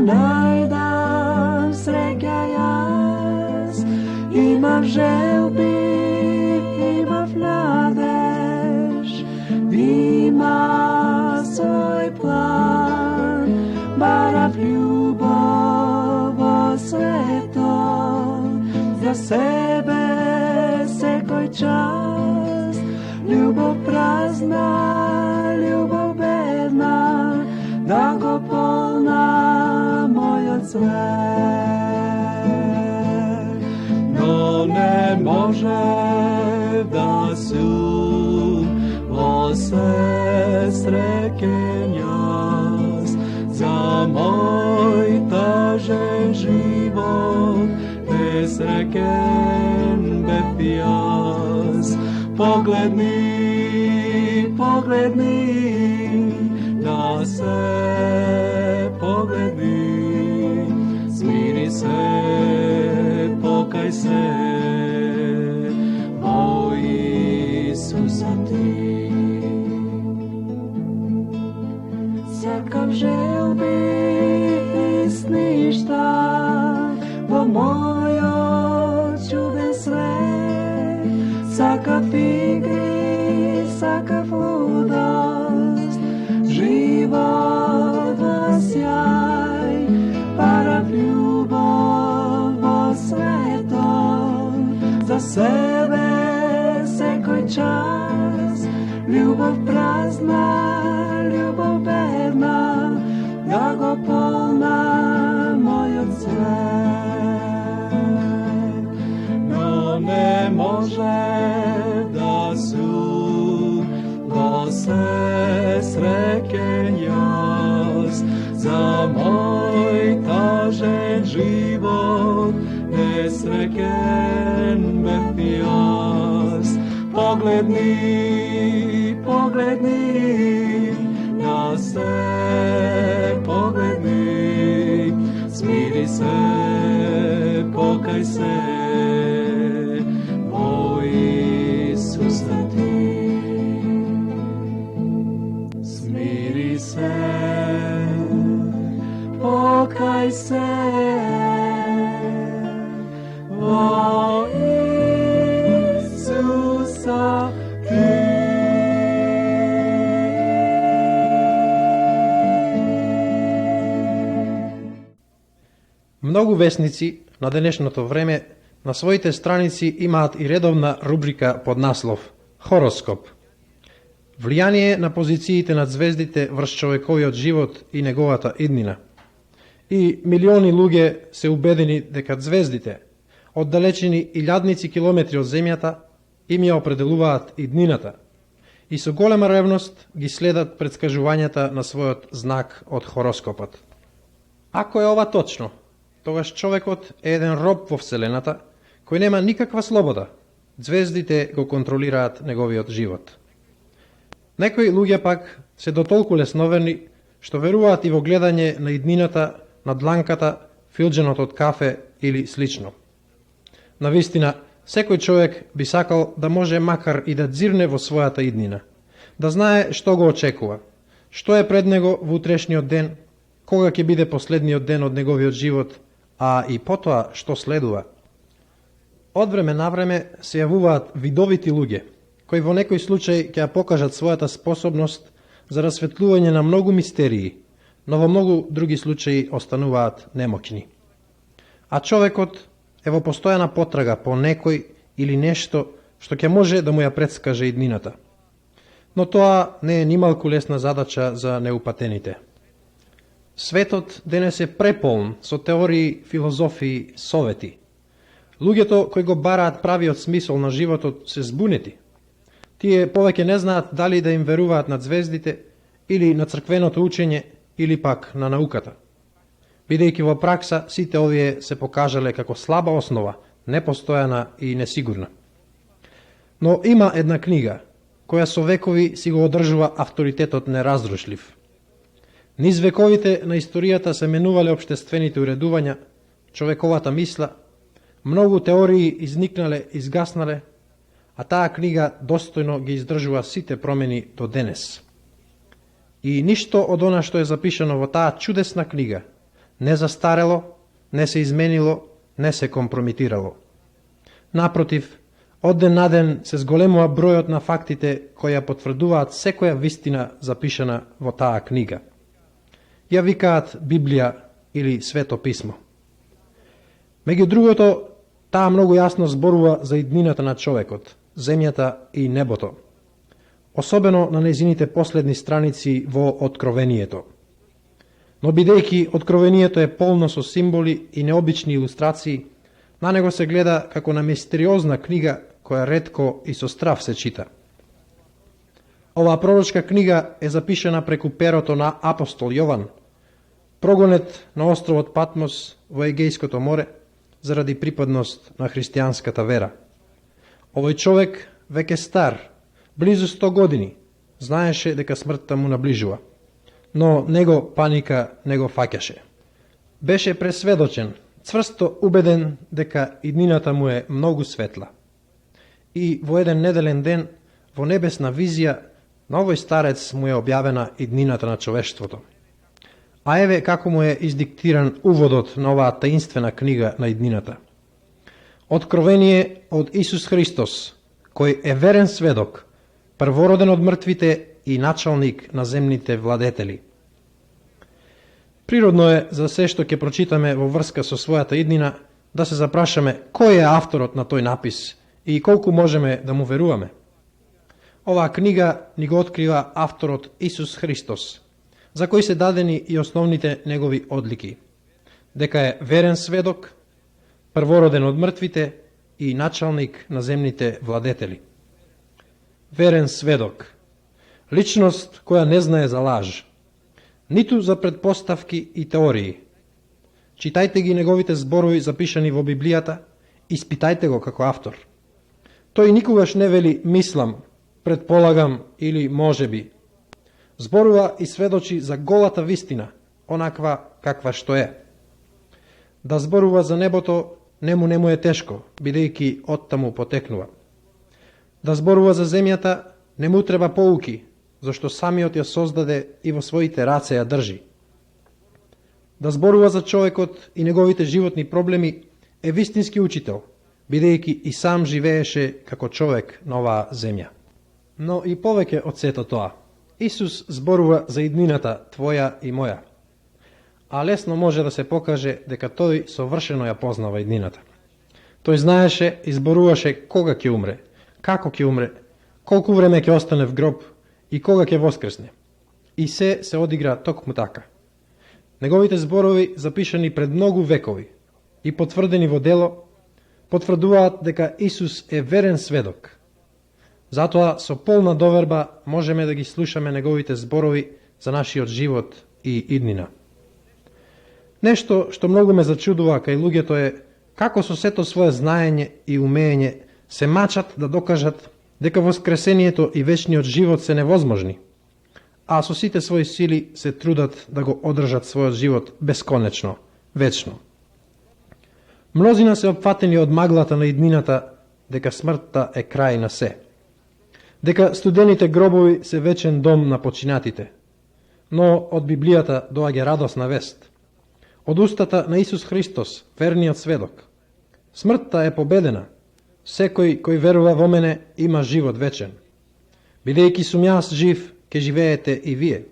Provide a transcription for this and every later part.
da najdam sreća jaz. Imam želbi, imam nadež, ima svoj plan, bara ljubav sveto, za sebe sekoj čas, ljubav prazna, ljubav bedna, da go polna moja cvet. No ne može da su srećen jaz, za moj tažen život nesrećen bet jaz. Pogledni na se, pogledni, smiri se, pokaj se, moj Isusa ti. Сякав želbi ništa vo mojoj čuden svet, sakav igri, sakav ludost, život sjaj, para ljubav vo svetom, za sebe sekoj čas, ljubav prazna, ljubav bedna, da go polna moj cvet. No ne može da su go se srećen jaz, za moj tažen život nesrećen bet jaz. Pogledni na se, pogledni, smiri se, pokaj se, moj Isusa ti. Smiri se, pokaj se, moj Isusa ti. Многу весници на денешното време на своите страници имаат и редовна рубрика под наслов Хороскоп. Влијание на позициите на звездите врз човековиот живот и неговата иднина. И милиони луѓе се убедени дека звездите, оддалечени илјадници километри од земјата, им ја определуваат иднината и со голема ревност ги следат предскажувањата на својот знак од хороскопот. Ако е ова точно, тогаш човекот е еден роб во Вселената, кој нема никаква слобода. Звездите го контролираат неговиот живот. Некои луѓе пак се дотолку лесноверни, што веруваат и во гледање на иднината, на дланката, филџанот од кафе или слично. Навистина, секој човек би сакал да може макар и да дзирне во својата иднина, да знае што го очекува, што е пред него во утрешниот ден, кога ќе биде последниот ден од неговиот живот, а и потоа што следува. Од време на време се јавуваат видовити луѓе, кои во некој случај ќе ја покажат својата способност за расветлување на многу мистерии, но во многу други случаи остануваат немоќни. А човекот е во постојана потрага по некој или нешто што ќе може да му ја предскаже иднината. Но тоа не е нималку лесна задача за неупатените. Светот денес е преполн со теории, филозофии, совети. Луѓето кои го бараат правиот смисол на животот се збунети. Тие повеќе не знаат дали да им веруваат на звездите или на црквеното учење или пак на науката. Бидејќи во пракса сите овие се покажале како слаба основа, непостојана и несигурна. Но има една книга која со векови си го одржува авторитетот неразрушлив. Низ вековите на историјата се менувале општествените уредувања, човековата мисла, многу теории изникнале, изгаснале, а таа книга достојно ги издржува сите промени до денес. И ништо од она што е запишано во таа чудесна книга не застарело, не се изменило, не се компромитирало. Напротив, од ден на ден се зголемува бројот на фактите кои ја потврдуваат секоја вистина запишана во таа книга. Ја викаат Библија или Свето писмо. Меѓу другото, таа многу јасно зборува за иднината на човекот, земјата и небото, особено на нејзините последни страници во Откровението. Но бидејќи Откровението е полно со символи и необични илустрации, на него се гледа како на мистериозна книга која ретко и со страв се чита. Оваа пророчка книга е запишана преку перото на апостол Јован, прогонет на островот Патмос во Егејското море заради припадност на христијанската вера. Овој човек, веќе стар, близу 100 години, знаеше дека смртта му наближува, но него паника не го фаќаше. Беше пресведочен, цврсто убеден дека иднината му е многу светла. И во еден неделен ден, во небесна визија, на овој старец му е објавена иднината на човештвото. А еве како му е издиктиран уводот на оваа таинствена книга на иднината. Откровение од Исус Христос, кој е верен сведок, првороден од мртвите и началник на земните владетели. Природно е за се што ќе прочитаме во врска со својата иднина да се запрашаме кој е авторот на тој напис и колку можеме да му веруваме. Оваа книга ни го открива авторот Исус Христос, за кој се дадени и основните негови одлики. Дека е верен сведок, првороден од мртвите и началник на земните владетели. Верен сведок. Личност која не знае за лаж, ниту за предпоставки и теории. Читајте ги неговите зборови запишани во Библијата, испитајте го како автор. Тој никогаш не вели мислам, предполагам или можеби. Зборува и сведочи за голата вистина, онаква каква што е. Да зборува за небото не му е тешко, бидејќи оттаму потекнува. Да зборува за земјата не му треба поуки, зашто самиот ја создаде и во своите раце ја држи. Да зборува за човекот и неговите животни проблеми е вистински учител, бидејќи и сам живееше како човек на оваа земја. Но и повеќе од сето тоа, Исус зборува за иднината твоја и моја, а лесно може да се покаже дека тој совршено ја познава иднината. Тој знаеше и зборуваше кога ќе умре, како ќе умре, колку време ќе остане в гроб и кога ќе воскресне. И се одигра токму така. Неговите зборови, запишани пред многу векови и потврдени во дело, потврдуваат дека Исус е верен сведок. Затоа со полна доверба можеме да ги слушаме неговите зборови за нашиот живот и иднина. Нешто што многу ме зачудува кај луѓето е како со сето свое знаење и умење се мачат да докажат дека воскресението и вечниот живот се невозможни, а со сите своји сили се трудат да го одржат својот живот бесконечно, вечно. Мнозина се опфатени од маглата на иднината дека смртта е крај на се, дека студените гробови се вечен дом на починатите, но од Библијата доаѓа радосна вест. Од устата на Исус Христос, верниот сведок. Смртта е победена. Секој кој верува во мене има живот вечен. Бидејќи сум јас жив, ќе живеете и вие.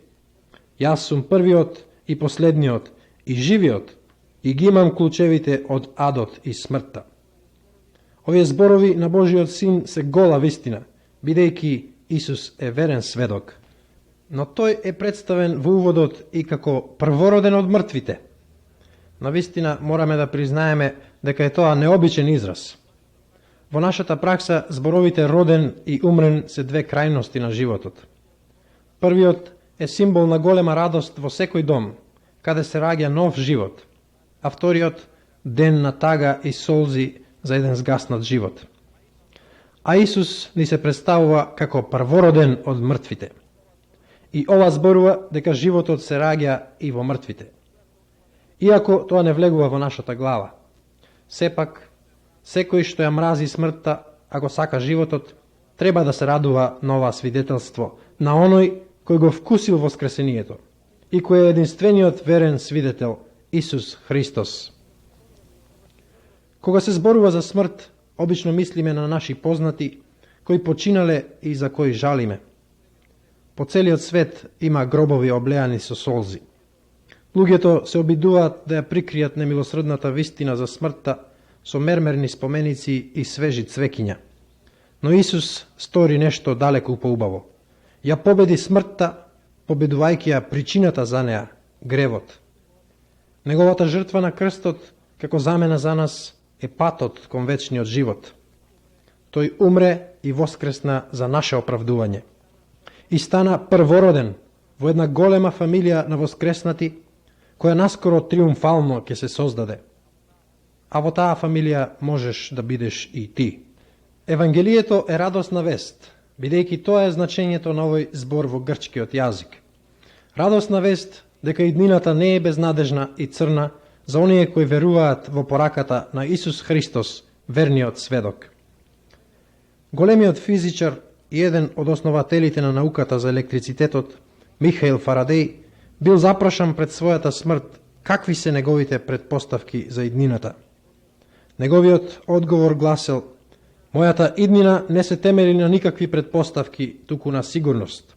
Јас сум првиот и последниот и живиот и ги имам клучевите од адот и смртта. Овие зборови на Божиот Син се гола вистина, бидејќи Исус е верен сведок. Но тој е представен во уводот и како првороден од мртвите. Навистина мораме да признаеме дека е тоа необичен израз. Во нашата пракса зборовите роден и умрен се две крајности на животот. Првиот е символ на голема радост во секој дом, каде се раѓа нов живот, а вториот ден на тага и солзи за еден згаснат живот. А Исус ни се представува како првороден од мртвите. И ова зборува дека животот се раѓа и во мртвите. Иако тоа не влегува во нашата глава, сепак, секој што ја мрази смртта, ако сака животот, треба да се радува на ова свидетелство, на оној кој го вкусил воскресението и кој е единствениот верен свидетел Исус Христос. Кога се зборува за смрт, обично мислиме на наши познати, кои починале и за кои жалиме. По целиот свет има гробови облеани со солзи. Луѓето се обидуваат да ја прикријат немилосредната вистина за смртта со мермерни споменици и свежи цвекиња. Но Исус стори нешто далеку поубаво. Ја победи смртта, победувајќи ја причината за неа, гревот. Неговата жртва на крстот, како замена за нас, е патот кон вечниот живот. Тој умре и воскресна за наше оправдување. И стана првороден во една голема фамилија на воскреснати, која наскоро триумфално ќе се создаде. А во таа фамилија можеш да бидеш и ти. Евангелието е радосна вест, бидејќи тоа е значењето на овој збор во грчкиот јазик. Радосна вест дека иднината не е безнадежна и црна за оние кои веруваат во пораката на Исус Христос, верниот сведок. Големиот физичар и еден од основателите на науката за електрицитетот, Михаил Фарадеј, бил запрашан пред својата смрт какви се неговите предпоставки за иднината. Неговиот одговор гласел: "Мојата иднина не се темели на никакви предпоставки, туку на сигурност.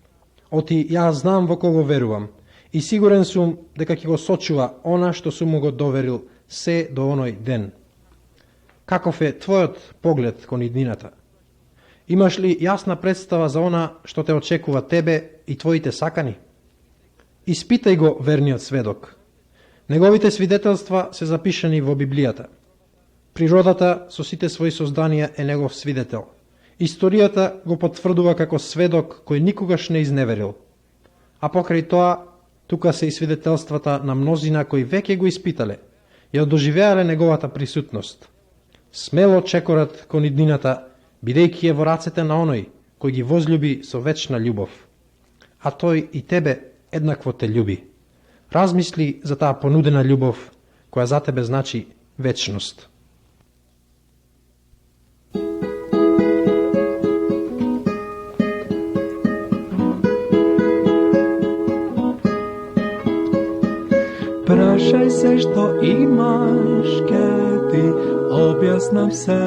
Оти ја знам во кого верувам и сигурен сум дека ќе го сочува она што сум му го доверил се до оној ден." Каков е твојот поглед кон иднината? Имаш ли јасна представа за она што те очекува тебе и твоите сакани? Испитај го верниот сведок. Неговите свидетелства се запишани во Библијата. Природата со сите своји созданија е негов свидетел. Историјата го потврдува како сведок кој никогаш не изневерил. А покрај тоа, тука се и свидетелствата на мнозина кои веќе го испитале, ја доживеале неговата присутност. Смело чекорат кон иднината, бидејќи е во рацете на оној кој ги возлюби со вечна љубов. А тој и тебе еднакво те љуби. Размисли за таа понудена љубов, која за тебе значи вечност. Прашај се што имаш, ке ти објаснам се.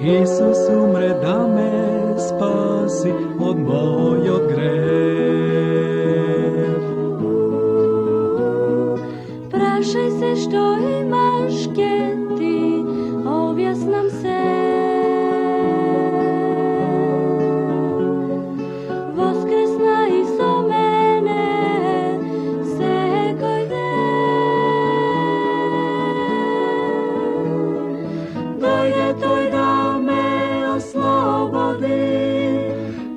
Исус умре да ме спаси од мојот грев. Прашај се што имаш, ке ти објаснам се. Воскресна и со мене секој ден. Дојде тој да ме ослободи,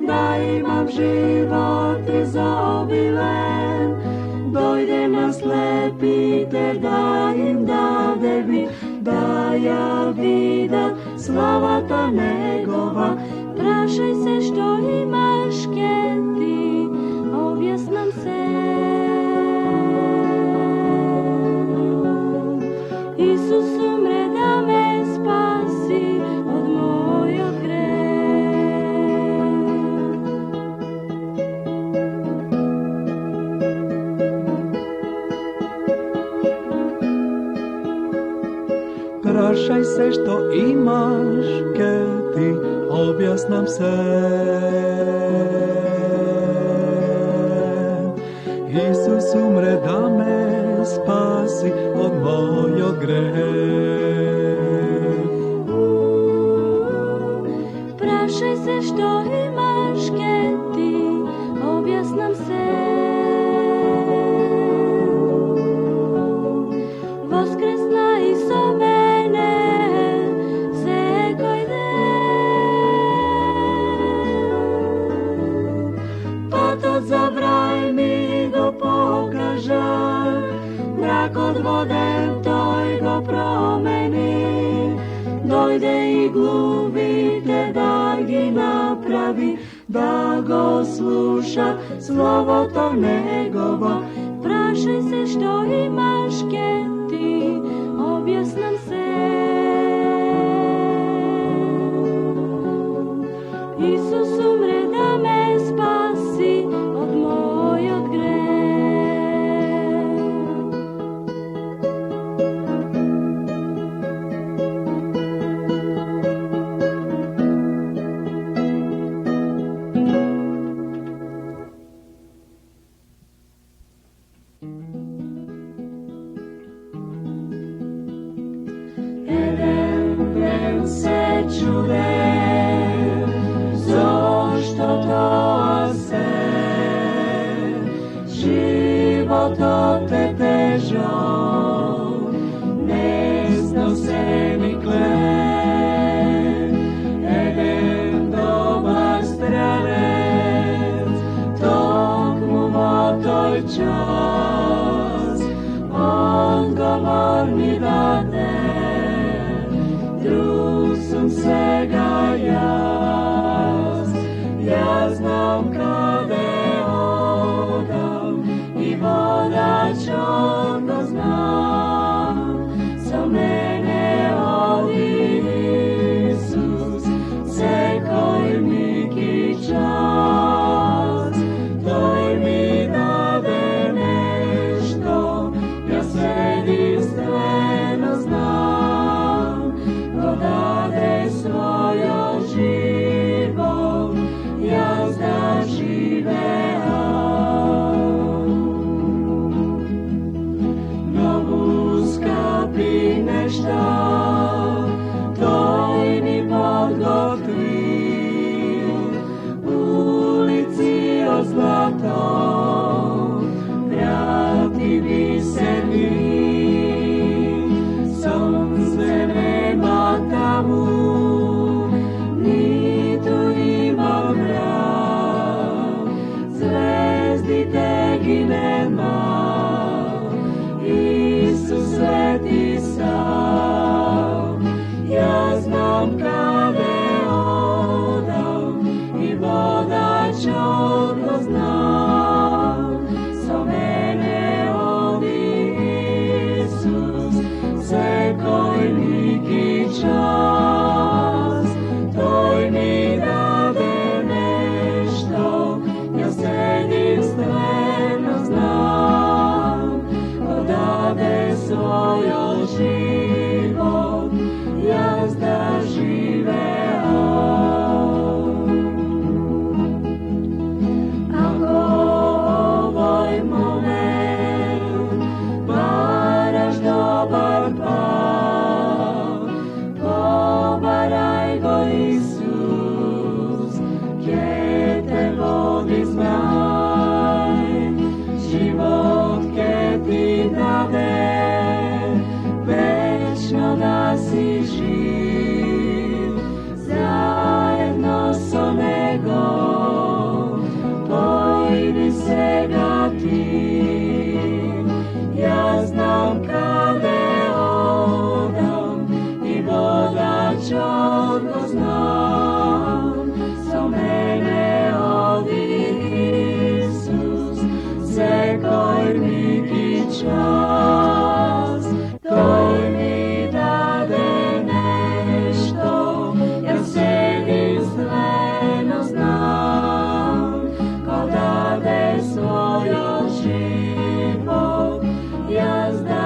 да имам живот изобилен. Дојде на слепите да им даде вид, да ја видат славата негова. Прашај се што имаш, ке ти објаснам се. Исус умре да ме спаси од мојот грев. Прашај се што имаш, ке ти објаснам се. Исус умре да ме спаси од мојот грев. Прашај се што имаш, ке ти објаснам се. Воскресна и со мене секој ден. Патот забрај ми го покажа, мракот воден тој го промени. Дојде и глувите да ги направи, да го слуша словото негово. Прашај се што имаш, ке ти објаснам се. Исус умре да ме спаси од мојот se čudem, zašto to se život te težo, ne snose nikle. Eden dobar strelec, tok mu vo toj čas, odgovor mi dade, trusum se ga ja znam kade odam i vodač odno znam, za mene odi Isus, sekoj mi ki čas, doj mi dade nešto, ja se jedinstveno znam, ko dade svojo život, ja zda novu skapi nešta, toj mi podgotvi, ulici od zlato, vrati visedni, sonce nema tamu, ni tu ima mrak, zvezdi tegi nema, Isus sveti sam, ja znam kade odam i vodač odno znam, za mene odi Isus, sekoj mi ki čas, toj mi dade nešto, ja se jedinstveno znam, ko dade svojo život, ja zda ako ovoj moment baraš dobar pad, pobaraj go Isus, ke te vodi znaj, život ke ti dade, večno da si živ, zajedno so nego, pojdi se ga ti, ja znam kade odam i vodač odno znam, za mene odi Isus, sekoj mi ki čas, toj mi dade nešto, ja se jedinstveno znam, ko dade svojo život, ja zda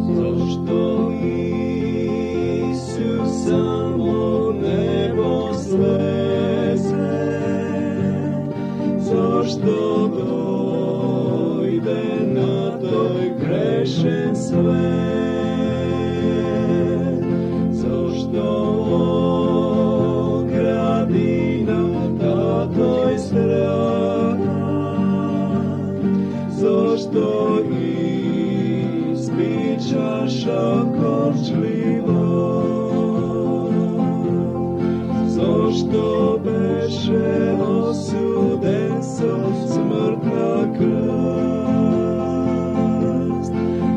Zašto Isus samo nebo sleze, zašto dojde na toj grešen svet, zašto ogradi nam tatoj strana, zašto čaša korčljivo, zašto beše osuden со smrt na krst,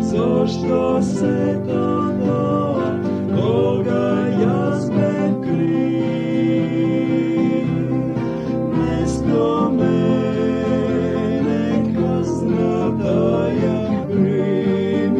zašto se to doa koga ja smem kriv, mesto mene kazna da ja primim.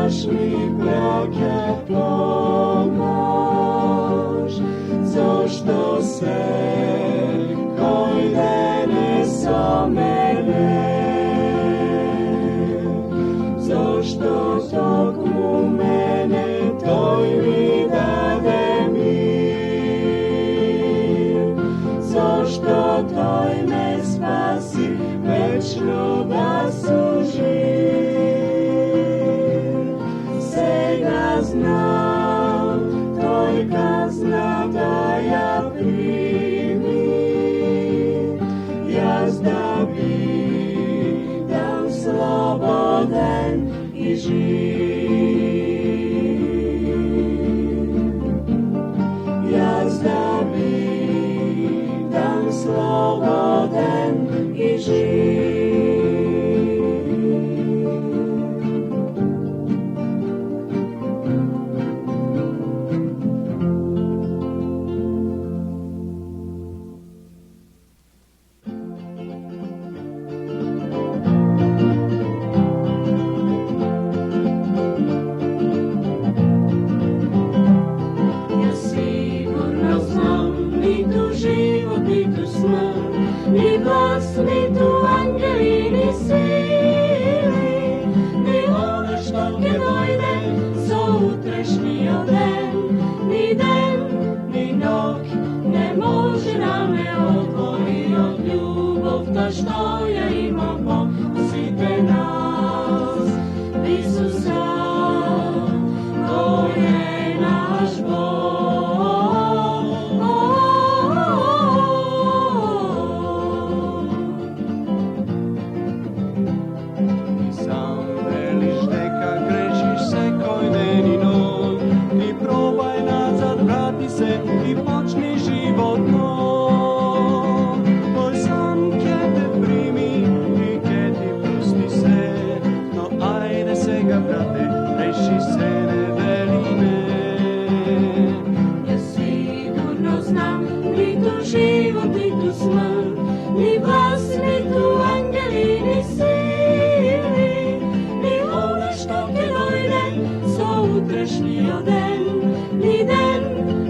mi braće pomož, zašto se koji dene sa mene, zašto tok u mene toj mi dade mir, zašto toj me spasi večno da sužim. Sega znam, toj kazna da ja primim, jazda budem sloboden i živ. Jazda budem sloboden i živ. Ni vlast, ni tu angeli, ni sili, ni ono što ke dojde sutrašnji den, ni den, ni noć, ne može da me odvoji od ljubov, to što ja imam Bog, svite nas, Isusa, ko je naš Bog. I počni život nov, moj sam ke te primi i ke ti pusti se, no ajde сега, brate, reši se, ne veli me. Ja sigurno znam, ni tu život, ni tu smrt, ni vlast, ni tu angeli, ni sili, ni ono što ke dojde sutrašnji den, ni den,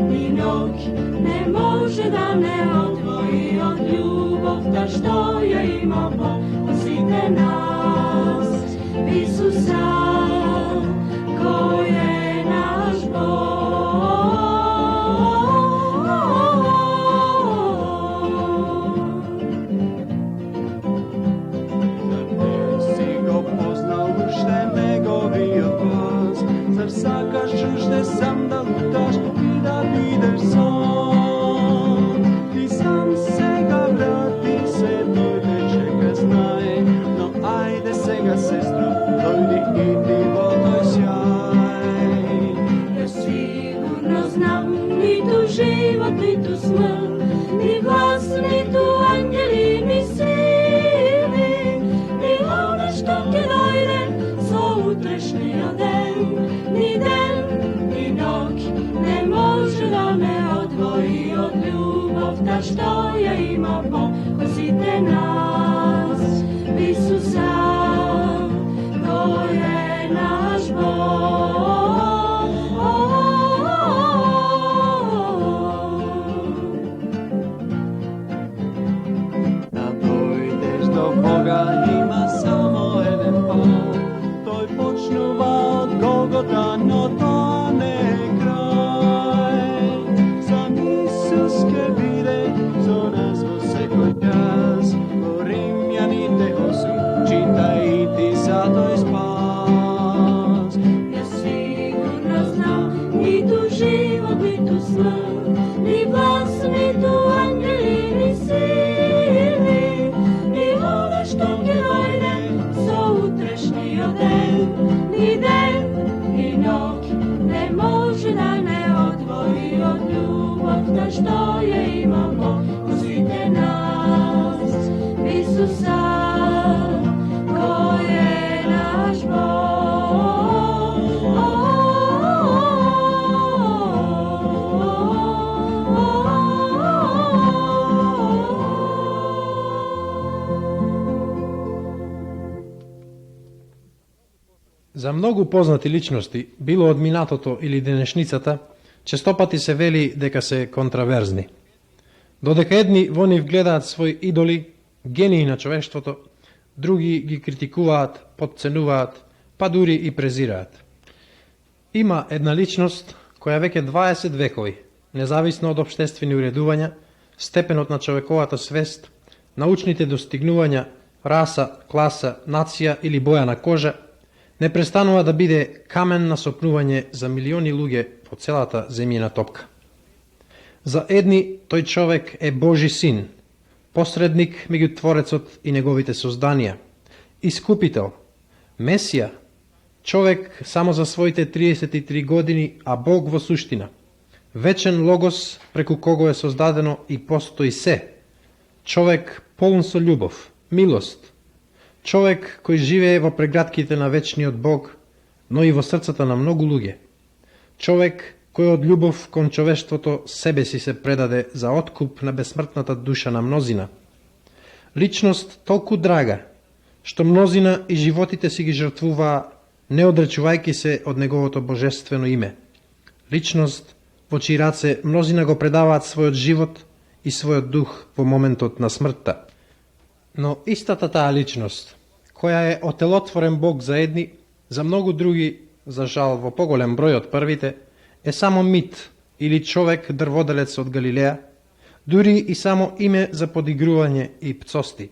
ni noć, ne može da me odvoji od ljubov, ta što ja imam Bog, osite nas, Isusa, ko je naš Bog. Zar ne si go poznao ušte negovio glas, zar sakaš ušte sam da lutaš i da vidiš son, ti sam сега vrati se, dojde čeka znaj, no ajde сега sestro, dojdi i ti vo toj sjaj. Ja sigurno znam, ni tu život, ni tu smrt, ni vlast, ni tu angeli, ni sili, ni ono što ke dojde sutrašnji den, ni den, ni noć, ne može da me odvoji od ljubov, ta što ja imam Bog, osite nas, Isusa, ko je naš Bog. Da dojdeš do Boga ima samo jedan put, toj počnuva od Golgota, no to ne je kraj. Sam Isus ke vide, zo nazvo sekoj čas, ko Rimljanite 8, čitaj i ti za toj spas. Ja sigurno znam, ni tu život, ni tu smrt, ni vlast, ni tu angeli, ni sili, ni ono što ke dojde sutrašnji den, ni den, ni noć, ne može da me odvoji od ljubov, ta što je imam Bog, osite nas, Isusa, ko je naš Za многу познати личности, било од минатото или денешницата, честопати се вели дека се контраверзни. Додека едни во нив гледаат своји идоли, гении на човештвото, други ги критикуваат, потценуваат, па дури и презираат. Има една личност која веќе 20 векови, независно од општествени уредувања, степенот на човековата свест, научните достигнувања, раса, класа, нација или боја на кожа, не престанува да биде камен на сопнување за милиони луѓе по целата земјина топка. За едни тој човек е Божи син, посредник меѓу Творецот и неговите созданија, искупител, Месија, човек само за своите 33 години, а Бог во суштина, вечен логос преку кого е создадено и постои се, човек полн со љубов, милост, човек кој живее во прегратките на вечниот Бог, но и во срцата на многу луѓе, човек кој од љубов кон човештвото себе си се предаде за откуп на бесмртната душа на мнозина. Личност толку драга, што мнозина и животите си ги жртвуваа, не одречувајќи се од неговото божествено име. Личност во чии раце мнозина го предаваат својот живот и својот дух во моментот на смртта. Но истата таа личност, која е отелотворен Бог за едни, за многу други, за жал во поголем број од првите, е само мит или човек дрводелец од Галилеја, дури и само име за подигрување и пцости.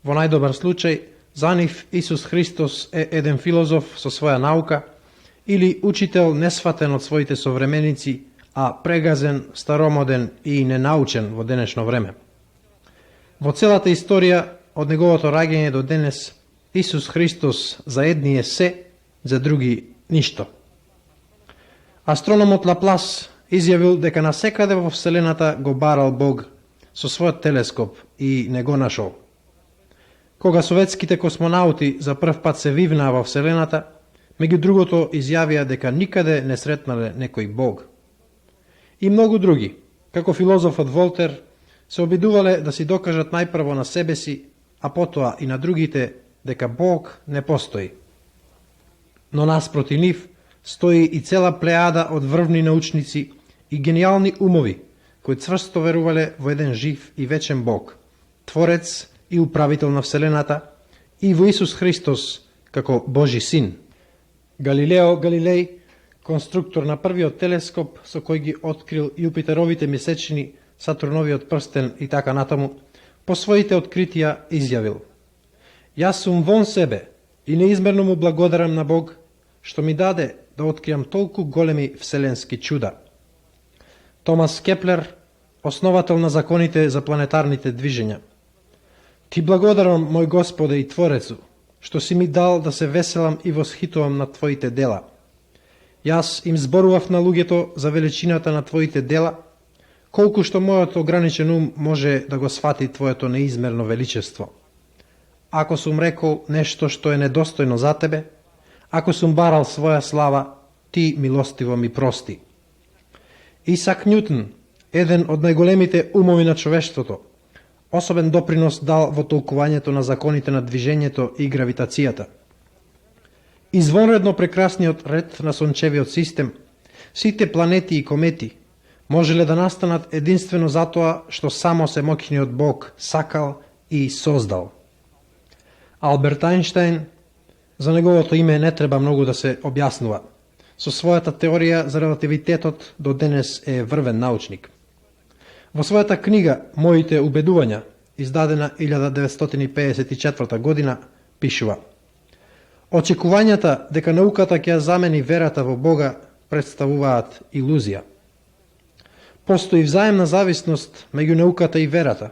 Во најдобар случај, за нив Исус Христос е еден филозоф со своја наука или учител несфатен од своите современици, а прегазен, старомоден и ненаучен во денешно време. Во целата историја од неговото раѓање до денес, Исус Христос за едни е се, за други ништо. Астрономот Лаплас изјавил дека насекаде во Вселената го барал Бог со својот телескоп и не го нашол. Кога советските космонаути за прв пат се вивнаа во Вселената, меѓу другото изјавија дека никаде не сретнале некој Бог. И многу други, како филозофот Волтер, се обидувале да си докажат најпрво на себе си, а потоа и на другите, дека Бог не постои. Но наспроти нив стои и цела плејада од врвни научници и гениални умови, кои цврсто верувале во еден жив и вечен Бог, Творец и управител на Вселената, и во Исус Христос како Божи син. Галилео Галилеј, конструктор на првиот телескоп со кој ги открил Јупитеровите месечини, Сатурновиот прстен и така натаму, по своите откритија изјавил: Јас сум вон себе и неизмерно му благодарам на Бог што ми даде да откријам толку големи вселенски чуда. Томас Кеплер, основател на законите за планетарните движења: Ти благодарам, мој Господе и Творецу, што си ми дал да се веселам и восхитувам на Твоите дела. Јас им зборував на луѓето за величината на Твоите дела, колку што мојот ограничен ум може да го свати Твоето неизмерно величество. Ако сум рекол нешто што е недостојно за Тебе, ако сум барал своја слава, Ти милостиво ми прости. Исак Њутон, еден од најголемите умови на човештвото, особен допринос дал во толкувањето на законите на движењето и гравитацијата. Извонредно прекрасниот ред на сончевиот систем, сите планети и комети, можеле да настанат единствено затоа што само семоќниот Бог сакал и создал. Алберт Ајнштајн, за неговото име не треба многу да се објаснува. Со својата теорија за релативитетот до денес е врвен научник. Во својата книга Моите убедувања, издадена 1954 година, пишува: Очекувањата дека науката ќе замени верата во Бога представуваат илузија. Постои взаемна зависност меѓу науката и верата.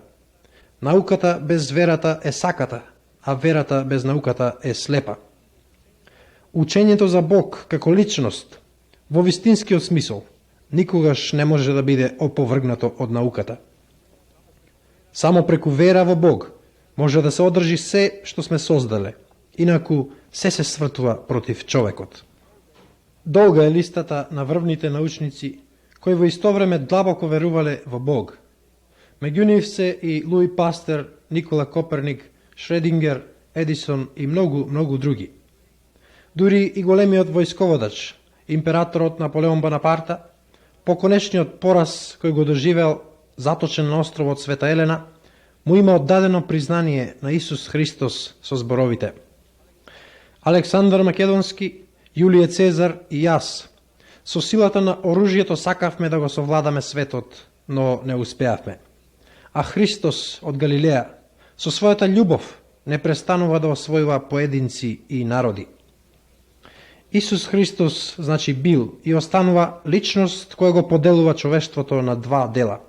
Науката без верата е саката, а верата без науката е слепа. Учењето за Бог како личност, во вистинскиот смисол, никогаш не може да биде оповргнато од науката. Само преку вера во Бог може да се одржи се што сме создале, инаку се свртува против човекот. Долга е листата на врвните научници кои во исто време длабоко верувале во Бог. Меѓу нив се и Луи Пастер, Никола Коперник, Шредингер, Едисон и многу други. Дури и големиот војсководач, императорот Наполеон Бонапарта, по конечниот пораз кој го доживел заточен на островот Света Елена, му има оддадено признание на Исус Христос со зборовите: Александар Македонски, Јулије Цезар и јас, со силата на оружјето сакавме да го совладаме светот, но не успеавме. А Христос од Галилеја, со својата љубов, не престанува да освојува поединци и народи. Исус Христос, значи, бил и останува личност која го поделува човештвото на два дела.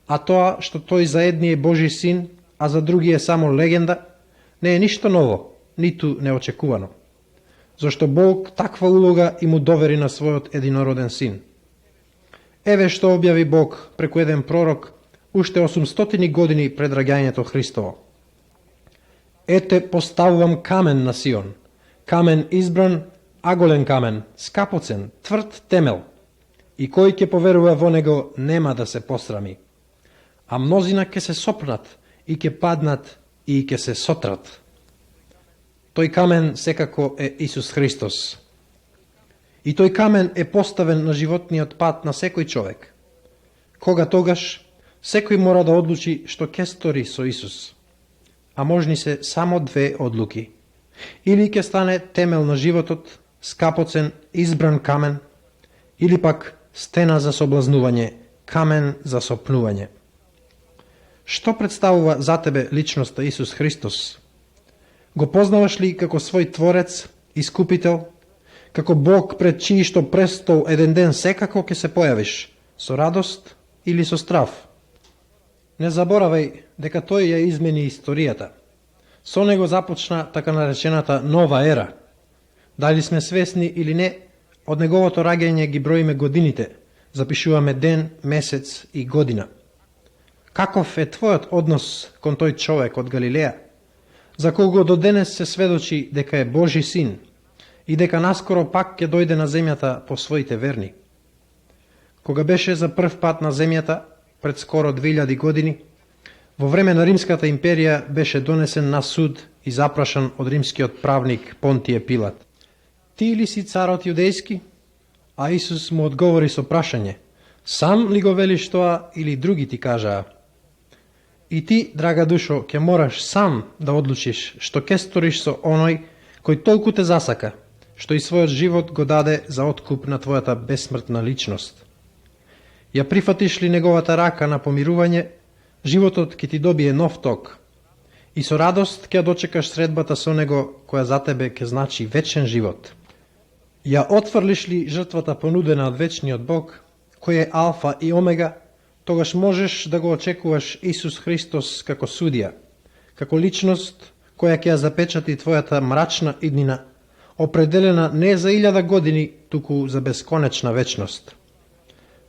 А тоа што тој за едни е Божи син, а за други е само легенда, не е ништо ново, ниту неочекувано. Зашто Бог таква улога и му довери на својот единороден син. Еве што објави Бог преку еден пророк уште 800 години пред раѓањето Христово. Ете, поставувам камен на Сион, камен избран, аголен камен, скапоцен, тврд темел, и кој ќе поверува во него нема да се посрами. А мнозина ќе се сопнат, и ќе паднат, и ќе се сотрат. Тој камен секако е Исус Христос. И тој камен е поставен на животниот пат на секој човек. Кога тогаш, секој мора да одлучи што ќе стори со Исус. А можни се само две одлуки. Или ќе стане темел на животот, скапоцен, избран камен, или пак стена за соблазнување, камен за сопнување. Што представува за тебе личноста Исус Христос? Го познаваш ли како свој Творец, Искупител, како Бог пред чиј што престол еден ден секако ќе се појавиш, со радост или со страв? Не заборавај дека тој ја измени историјата. Со него започна така наречената нова ера. Дали сме свесни или не, од неговото раѓање ги броиме годините, запишуваме ден, месец и година. Каков е твојот однос кон тој човек од Галилеја, за кого до денес се сведочи дека е Божи син и дека наскоро пак ќе дојде на земјата по своите верни? Кога беше за прв пат на земјата, пред скоро 2000 години, во време на Римската империја беше донесен на суд и запрашан од римскиот правник Понтије Пилат. Ти ли си царот јудејски? А Исус му одговори со прашање: сам ли го велиш тоа или други ти кажаа? И ти, драга душо, ќе мораш сам да одлучиш што ќе сториш со оној кој толку те засака, што и својот живот го даде за откуп на твојата бесмртна личност. Ја прифатиш ли неговата рака на помирување, животот ќе ти добие нов ток и со радост ќе дочекаш средбата со него, која за тебе ќе значи вечен живот. Ја отфрлиш ли жртвата понудена од вечниот Бог, кој е алфа и омега, тогаш можеш да го очекуваш Исус Христос како судија, како личност која ќе ја запечати твојата мрачна иднина, определена не за 1000 години, туку за бесконечна вечност.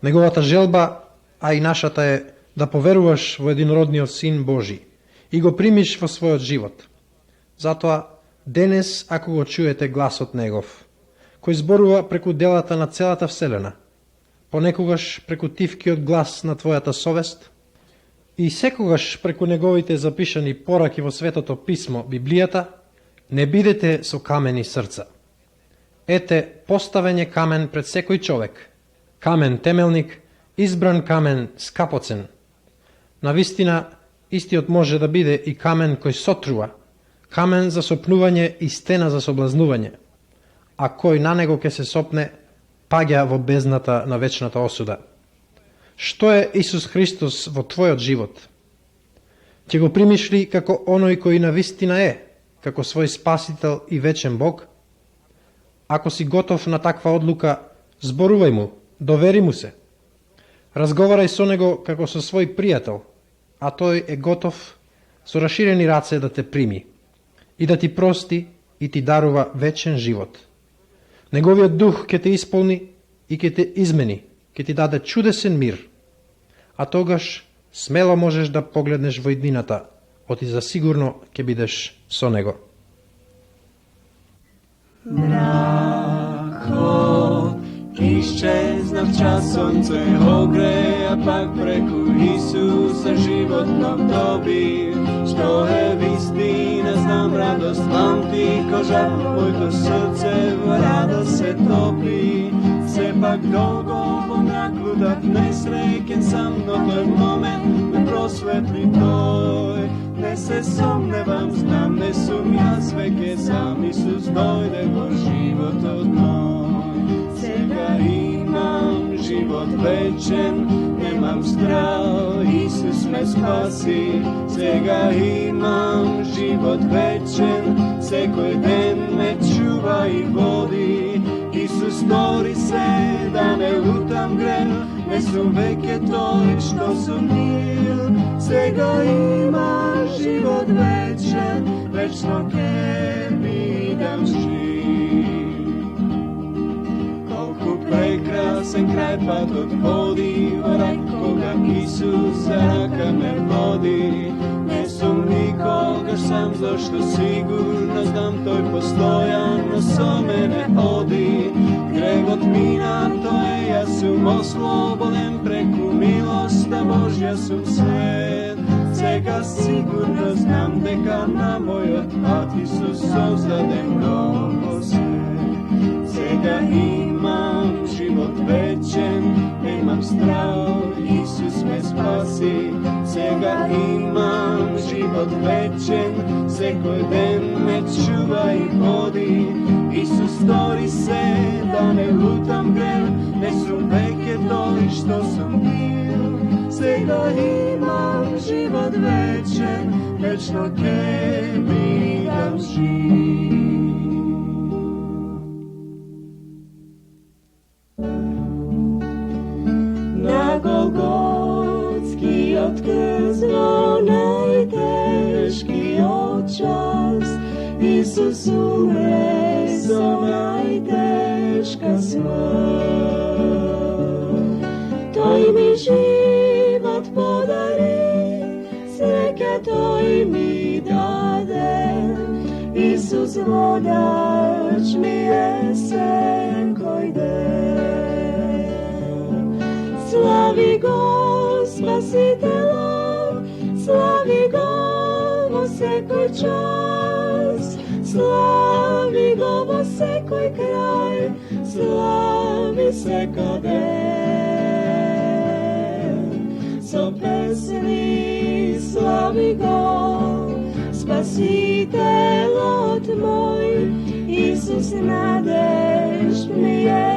Неговата желба, а и нашата е да поверуваш во единородниот Син Божи и го примиш во својот живот. Затоа, денес, ако го чуете гласот Негов, кој зборува преку делата на целата Вселена, понекогаш преку тивкиот глас на твојата совест и секогаш преку неговите запишани пораки во Светото Писмо, Библијата, не бидете со камени срца. Ете, поставен е камен пред секој човек, камен темелник, избран камен скапоцен. Навистина, истиот може да биде и камен кој сотрува, камен за сопнување и стена за соблазнување, а кој на него ќе се сопне, паѓа во бездната на вечната осуда. Што е Исус Христос во твојот живот? Ќе го примиш ли како оној кој навистина е, како свој спасител и вечен Бог? Ако си готов на таква одлука, зборувај му, довери му се. Разговарај со него како со свој пријател, а тој е готов со раширени раце да те прими и да ти прости и ти дарува вечен живот. Неговиот дух ќе те исполни и ќе те измени, ќе ти даде чудесен мир, а тогаш смело можеш да погледнеш во иднината, оти за сигурно ќе бидеш со него. Мракот исчезнав часом, се огреа пак преку Исуса живот нов доби, што е вистина. звезди, не знам радост памти, кожа моето срце во радост се топи. Сепак долго во мрак лутав несреќен сам, но тој момент ме просветли тој. Не се сомневам, знам, не сум јас веќе сам, Исус дојде во животот мој. Сега имам живот вечен, немам страх, Исус ме спаси. Сега имам живот вечен, секој ден ме чува и води. Исус стори се да не лутам грех, не сум веќе тој што сум бил. Сега имам живот вечен, вечно ке бидам жив. Колку прекрасен крај патот води, во рај кога Исус за рака ме води. Не сум никогаш сам, зашто сигурно знам тој постојано со мене оди. Гревот мина, тој јас сум ослободен, преку милоста Божја сум свет. Сега сигурно знам дека на мојот пат Исус создаде многу свет. Сега имам живот вечен, немам страх, Исус ме спаси. Сега имам живот вечен, секој ден ме чува и води. Исус стори се да не лутам грех, не сум веќе тој што сум бил. Сега имам живот вечен, вечно ке бидам жив. На Голготскиот крзно најтешкиот час, Исус умре со најтешка смрт. Тој ми живот подари, среќа тој ми даде. Исус водач ми е секој ден. Слави го Спасителот, слави го во секој час. Слави го во секој крај, слави секој ден. Со песни слави го, Спасителот мој, Исус надеж ми е.